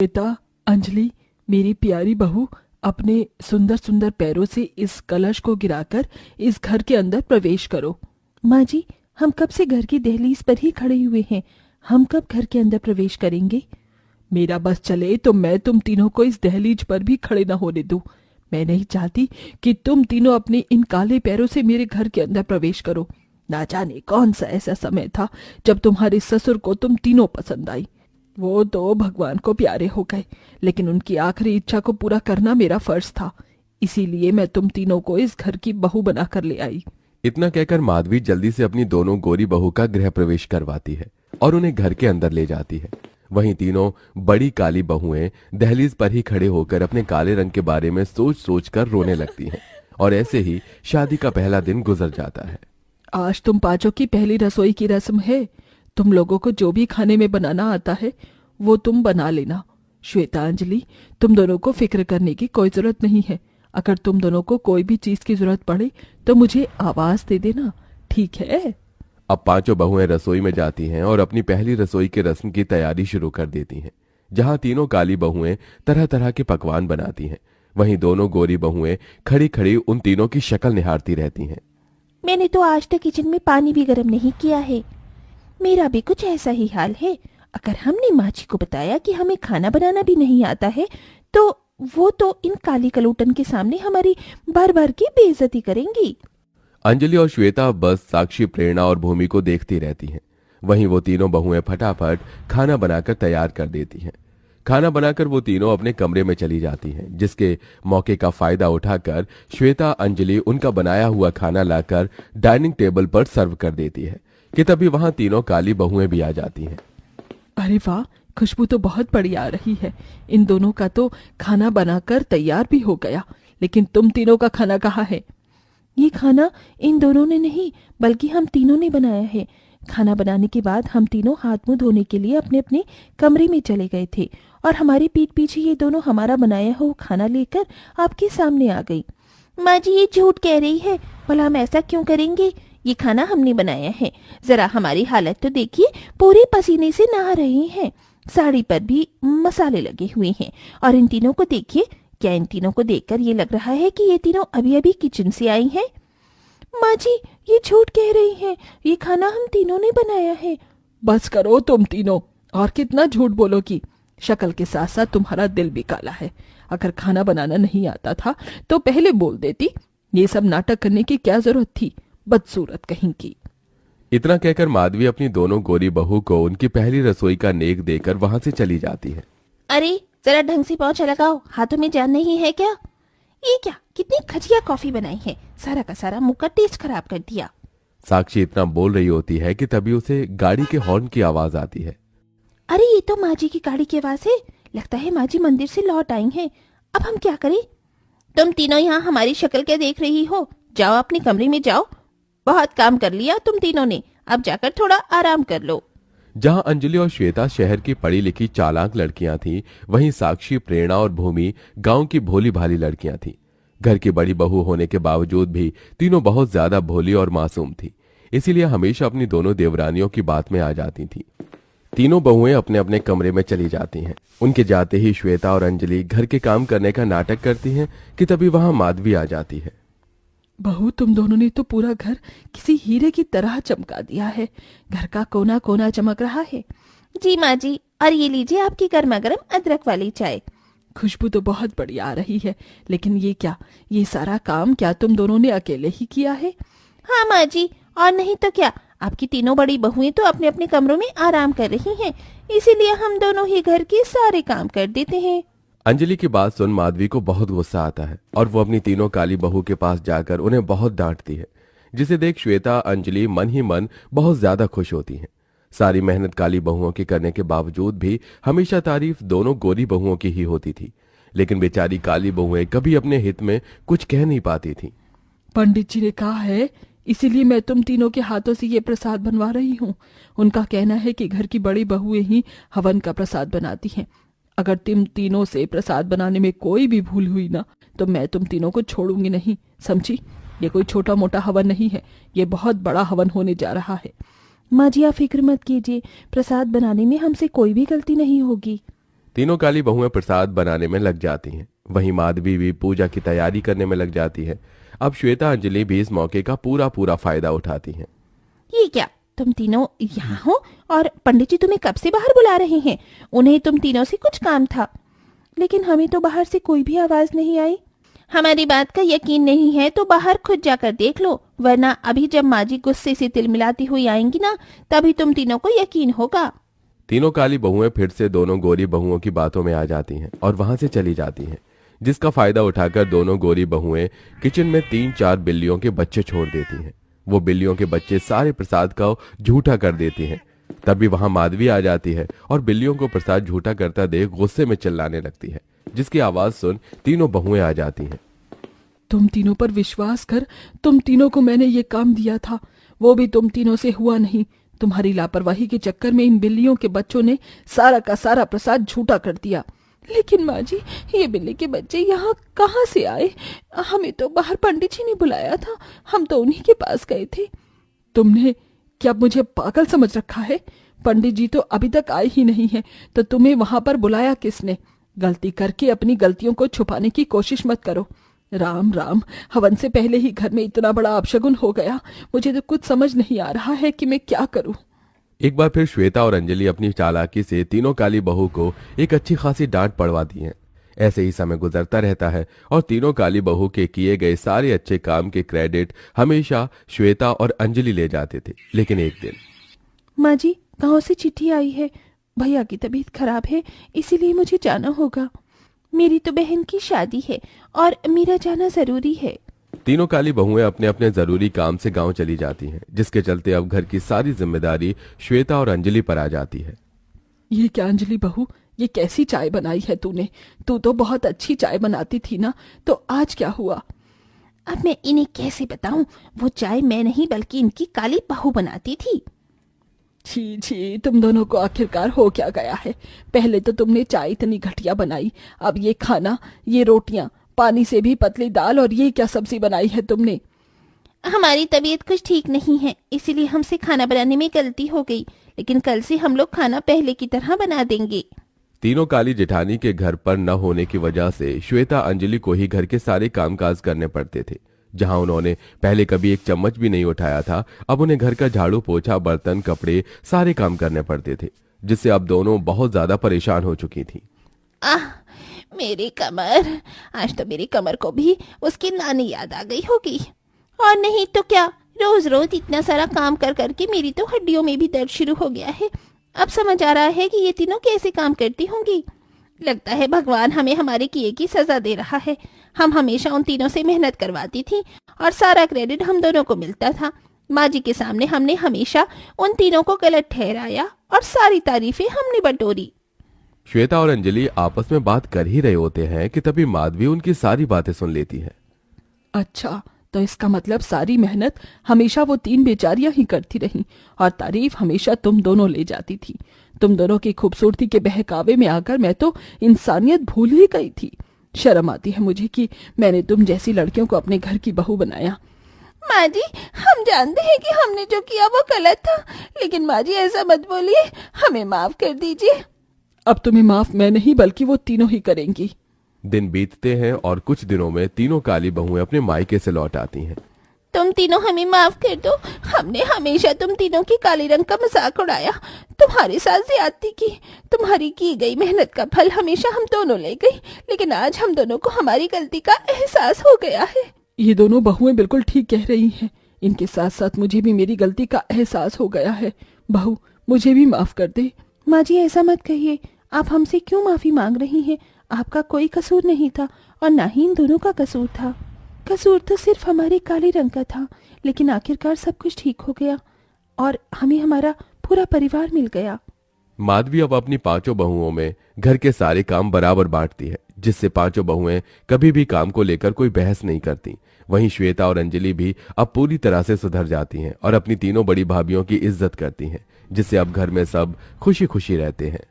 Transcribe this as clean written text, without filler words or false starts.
बेटा अंजलि, मेरी प्यारी बहू, अपने सुंदर सुंदर पैरों से इस कलश को गिराकर इस घर के अंदर प्रवेश करो। माँ जी, हम कब से घर की दहलीज पर ही खड़े हुए हैं, हम कब घर के अंदर प्रवेश करेंगे? मेरा बस चले तो मैं तुम तीनों को इस दहलीज पर भी खड़े न होने दूं। मैं नहीं चाहती कि तुम तीनों अपने इन काले पैरों से मेरे घर के अंदर प्रवेश करो। ना जाने कौन सा ऐसा समय था जब तुम्हारे ससुर को तुम तीनों पसंद आई। वो तो भगवान को प्यारे हो गए, लेकिन उनकी आखिरी इच्छा को पूरा करना मेरा फर्ज था। इसीलिए मैं तुम तीनों को इस घर की बहू बनाकर ले आई। इतना कहकर माधवी जल्दी से अपनी दोनों गोरी बहू का गृह प्रवेश करवाती है और उन्हें घर के अंदर ले जाती है। वहीं तीनों बड़ी काली बहुएं दहलीज पर ही खड़े होकर अपने काले रंग के बारे में सोच सोच कर रोने लगती हैं और ऐसे ही शादी का पहला दिन गुजर जाता है। आज तुम पांचों की पहली रसोई की रस्म है। तुम लोगों को जो भी खाने में बनाना आता है वो तुम बना लेना। श्वेता, अंजलि, तुम दोनों को फिक्र करने की कोई जरूरत नहीं है। अगर तुम दोनों को कोई भी चीज की जरूरत पड़े तो मुझे आवाज दे देना, ठीक है? अब पांचों बहुएं रसोई में जाती हैं और अपनी पहली रसोई की रस्म की तैयारी शुरू कर देती हैं, जहां तीनों काली बहुएं तरह तरह के पकवान बनाती हैं। वहीं दोनों गोरी बहुएं खड़ी खड़ी उन तीनों की शक्ल निहारती रहती हैं। मैंने तो आज तक किचन में पानी भी गर्म नहीं किया है। मेरा भी कुछ ऐसा ही हाल है। अगर हमने माँ जी को बताया कि हमें खाना बनाना भी नहीं आता है तो वो तो इन काली कलूटन के सामने हमारी भर भर की बेइज्जती करेंगी। अंजलि और श्वेता बस साक्षी, प्रेरणा और भूमि को देखती रहती हैं। वहीं वो तीनों बहुएं फटाफट खाना बनाकर तैयार कर देती हैं। खाना बनाकर वो तीनों अपने कमरे में चली जाती हैं, जिसके मौके का फायदा उठाकर श्वेता, अंजलि उनका बनाया हुआ खाना लाकर डाइनिंग टेबल पर सर्व कर देती है कि तभी वहां तीनों काली बहुएं भी आ जाती हैं। अरे वाह, खुशबू तो बहुत बढ़िया आ रही है। इन दोनों का तो खाना बनाकर तैयार भी हो गया, लेकिन तुम तीनों का खाना कहाँ है? ये खाना इन दोनों ने नहीं बल्कि हम तीनों ने बनाया है। खाना बनाने के बाद हम तीनों हाथ मुंह धोने के लिए अपने अपने कमरे में चले गए थे और हमारी पीठ पीछे ये दोनों हमारा बनाया हुआ खाना लेकर आपके सामने आ गई। माँ जी, ये झूठ कह रही है। भला हम ऐसा क्यों करेंगे? ये खाना हमने बनाया है। जरा हमारी हालत तो देखिए, पूरे पसीने से नहा रहे हैं, साड़ी पर भी मसाले लगे हुए हैं। और इन तीनों को देखिए, क्या इन तीनों को देखकर ये लग रहा है कि ये तीनों अभी अभी किचन से आई हैं? माँ जी, ये झूठ कह रही हैं। ये खाना हम तीनों ने बनाया है। बस करो तुम तीनों, और कितना झूठ बोलोगी। शक्ल के साथ साथ तुम्हारा दिल भी काला है। अगर खाना बनाना नहीं आता था तो पहले बोल देती। ये सब नाटक करने की क्या जरूरत थी, बदसूरत कहीं की। इतना कहकर माधवी अपनी दोनों गोरी बहू को उनकी पहली रसोई का नेक देकर वहां से चली जाती है। अरे जरा ढंग से पोंछा लगाओ, हाथों में जान नहीं है क्या? ये क्या, कितनी घटिया कॉफी बनाई है, सारा का सारा मुंह का टेस्ट खराब कर दिया। साक्षी इतना बोल रही होती है कि तभी उसे गाड़ी के हॉर्न की आवाज आती है। अरे ये तो माँ जी की गाड़ी की आवाज है। लगता है माँ जी मंदिर से लौट आई हैं। अब हम क्या करें? तुम तीनों यहाँ हमारी शक्ल क्या देख रही हो? जाओ अपने कमरे में जाओ। बहुत काम कर लिया तुम तीनों ने, अब जाकर थोड़ा आराम कर लो। जहां अंजलि और श्वेता शहर की पढ़ी लिखी चालाक लड़कियां थीं, वहीं साक्षी, प्रेरणा और भूमि गांव की भोली भाली लड़कियां थीं। घर की बड़ी बहू होने के बावजूद भी तीनों बहुत ज्यादा भोली और मासूम थी, इसीलिए हमेशा अपनी दोनों देवरानियों की बात में आ जाती थी। तीनों बहुएं अपने अपने कमरे में चली जाती हैं। उनके जाते ही श्वेता और अंजलि घर के काम करने का नाटक करती हैं कि तभी वहां माधवी आ जाती है। बहू, तुम दोनों ने तो पूरा घर किसी हीरे की तरह चमका दिया है। घर का कोना कोना चमक रहा है। जी माँ जी, और ये लीजिए आपकी गर्मा गर्म अदरक वाली चाय। खुशबू तो बहुत बढ़िया आ रही है, लेकिन ये क्या, ये सारा काम क्या तुम दोनों ने अकेले ही किया है? हाँ माँ जी, और नहीं तो क्या, आपकी तीनों बड़ी बहुएं तो अपने अपने कमरों में आराम कर रही हैं, इसीलिए हम दोनों ही घर के सारे काम कर देते हैं। अंजलि की बात सुन माधवी को बहुत गुस्सा आता है और वो अपनी तीनों काली बहू के पास जाकर उन्हें बहुत डांटती है, जिसे देख श्वेता, अंजलि मन ही मन बहुत ज्यादा खुश होती हैं। सारी मेहनत काली बहुओं की करने के बावजूद भी हमेशा तारीफ दोनों गोरी बहुओं की ही होती थी, लेकिन बेचारी काली बहुएं कभी अपने हित में कुछ कह नहीं पाती थी। पंडित जी ने कहा है, इसीलिए मैं तुम तीनों के हाथों से ये प्रसाद बनवा रही हूँ। उनका कहना है कि घर की बड़ी बहुएं ही हवन का प्रसाद बनाती हैं। अगर तुम तीनों से प्रसाद बनाने में कोई भी भूल हुई ना, तो मैं तुम तीनों को छोड़ूंगी नहीं, समझी? ये कोई छोटा मोटा हवन नहीं है, ये बहुत बड़ा हवन होने जा रहा है। माँ जी, आप फिक्र मत कीजिए, प्रसाद बनाने में हमसे कोई भी गलती नहीं होगी। तीनों काली बहुएं प्रसाद बनाने में लग जाती हैं। वहीं माधवी भी पूजा की तैयारी करने में लग जाती है। अब श्वेता अंजलि भी इस मौके का पूरा पूरा फायदा उठाती हैं। ये क्या, तुम तीनों यहाँ हो और पंडित जी तुम्हें कब से बाहर बुला रहे हैं? उन्हें तुम तीनों से कुछ काम था। लेकिन हमें तो बाहर से कोई भी आवाज नहीं आई। हमारी बात का यकीन नहीं है तो बाहर खुद जाकर देख लो, वरना अभी जब माँ जी गुस्से से तिल मिलाती हुई आएंगी ना, तभी तुम तीनों को यकीन होगा। तीनों काली बहुएं फिर से दोनों गोरी बहुओं की बातों में आ जाती हैं और वहां से चली जाती हैं, जिसका फायदा उठाकर दोनों गोरी बहुएं किचन में 3-4 बिल्लियों के बच्चे छोड़ देती हैं। वो बिल्लियों के बच्चे सारे प्रसाद को झूठा कर देती हैं। तभी वहां माधवी आ जाती है और बिल्लियों को प्रसाद झूठा करता देख गुस्से में चिल्लाने लगती है, जिसकी आवाज सुन तीनों बहुएं आ जाती हैं। तुम तीनों पर विश्वास कर, तुम तीनों को मैंने ये काम दिया था, वो भी तुम तीनों से हुआ नहीं। तुम्हारी लापरवाही के चक्कर में इन बिल्लियों के बच्चों ने सारा का सारा प्रसाद झूठा कर दिया। लेकिन माँ जी, ये बिल्ली के बच्चे यहाँ कहाँ से आए? हमें तो बाहर पंडित जी ने बुलाया था, हम तो उन्हीं के पास गए थे। तुमने क्या मुझे पागल समझ रखा है? पंडित जी तो अभी तक आए ही नहीं है, तो तुम्हें वहां पर बुलाया किसने? गलती करके अपनी गलतियों को छुपाने की कोशिश मत करो। राम राम, हवन से पहले ही घर में इतना बड़ा अपशगुन हो गया। मुझे तो कुछ समझ नहीं आ रहा है कि मैं क्या करूं। एक बार फिर श्वेता और अंजलि अपनी चालाकी से तीनों काली बहू को एक अच्छी खासी डांट पड़वाती हैं। ऐसे ही समय गुजरता रहता है और तीनों काली बहू के किए गए सारे अच्छे काम के क्रेडिट हमेशा श्वेता और अंजलि ले जाते थे। लेकिन एक दिन माँ जी, गाँव से चिट्ठी आई है। भैया की तबीयत खराब है, इसीलिए मुझे जाना होगा। मेरी तो बहन की शादी है और मेरा जाना जरूरी है। तीनों काली बहुएं अपने अपने जरूरी काम से गांव चली जाती हैं, जिसके चलते अब घर की सारी जिम्मेदारी श्वेता और अंजलि पर आ जाती है। ये क्या अंजलि बहू, ये कैसी चाय बनाई है तूने? तू तो बहुत अच्छी चाय बनाती थी ना, तो आज क्या हुआ? अब मैं इन्हें कैसे बताऊं? वो चाय मैं नहीं बल्कि इनकी काली बहू बनाती थी। छी छी, तुम दोनों को आखिरकार हो क्या गया है? पहले तो तुमने चाय इतनी घटिया बनाई, अब ये खाना, ये रोटियां, पानी से भी पतली दाल, और ये क्या सब्जी बनाई है तुमने? हमारी तबीयत कुछ ठीक नहीं है, इसीलिए हमसे खाना बनाने में गलती हो गई, लेकिन कल से हम लोग खाना पहले की तरह बना देंगे। तीनों काली जेठानी के घर पर न होने की वजह से श्वेता अंजलि को ही घर के सारे कामकाज करने पड़ते थे। जहां उन्होंने पहले कभी एक चम्मच भी नहीं उठाया था, अब उन्हें घर का झाड़ू पोछा, बर्तन, कपड़े सारे काम करने पड़ते थे, जिससे अब दोनों बहुत ज्यादा परेशान हो चुकी थी। आह, मेरी कमर! आज तो मेरी कमर को भी उसकी नानी याद आ गई होगी। और नहीं तो क्या, रोज रोज इतना सारा काम कर करके मेरी तो हड्डियों में भी दर्द शुरू हो गया है। अब समझ आ रहा है कि ये तीनों कैसे काम करती होंगी। लगता है भगवान हमें हमारे किए की सजा दे रहा है। हम हमेशा उन तीनों से मेहनत करवाती थी और सारा क्रेडिट हम दोनों को मिलता था। माँ जी के सामने हमने हमेशा उन तीनों को गलत ठहराया और सारी तारीफें हमने बटोरी। श्वेता और अंजलि आपस में बात कर ही रहे होते हैं कि तभी माधवी उनकी सारी बातें सुन लेती है। अच्छा, तो इसका मतलब सारी मेहनत हमेशा वो 3 बेचारियां ही करती रहीं और तारीफ हमेशा तुम दोनों ले जाती थी। तुम दोनों की खूबसूरती के बहकावे में आकर मैं तो इंसानियत भूल ही गई थी। शर्म आती है मुझे कि मैंने तुम जैसी लड़कियों को अपने घर की बहू बनाया। माँ जी, हम जानते हैं कि हमने जो किया वो गलत था, लेकिन माँ जी ऐसा मत बोलिए, हमें माफ कर दीजिए। अब तुम्हें माफ मैं नहीं बल्कि वो तीनों ही करेंगी। दिन बीतते हैं और कुछ दिनों में तीनों काली बहुएं अपने मायके से लौट आती हैं। तुम तीनों हमें माफ कर दो। हमने हमेशा तुम तीनों की काले रंग का मजाक उड़ाया, तुम्हारे साथ ज्यादती की। तुम्हारी की गई मेहनत का फल हमेशा हम दोनों ले गई, लेकिन आज हम दोनों को हमारी गलती का एहसास हो गया है। ये दोनों बहुएं बिल्कुल ठीक कह रही हैं। इनके साथ साथ मुझे भी मेरी गलती का एहसास हो गया है। बहू, मुझे भी माफ कर दे। माँ जी, ऐसा मत कहिए। आप हमसे क्यों माफी मांग रही हैं? आपका कोई कसूर नहीं था और ना ही इन दोनों का कसूर था। कसूर तो सिर्फ हमारे काले रंग का था, लेकिन आखिरकार सब कुछ ठीक हो गया और हमें हमारा पूरा परिवार मिल गया। माधवी अब अपनी 5 बहुओं में घर के सारे काम बराबर बांटती है, जिससे 5 बहुएं कभी भी काम को लेकर कोई बहस नहीं करती। वहीं श्वेता और अंजलि भी अब पूरी तरह से सुधर जाती हैं और अपनी तीनों बड़ी भाभियों की इज्जत करती हैं, जिससे अब घर में सब खुशी खुशी रहते हैं।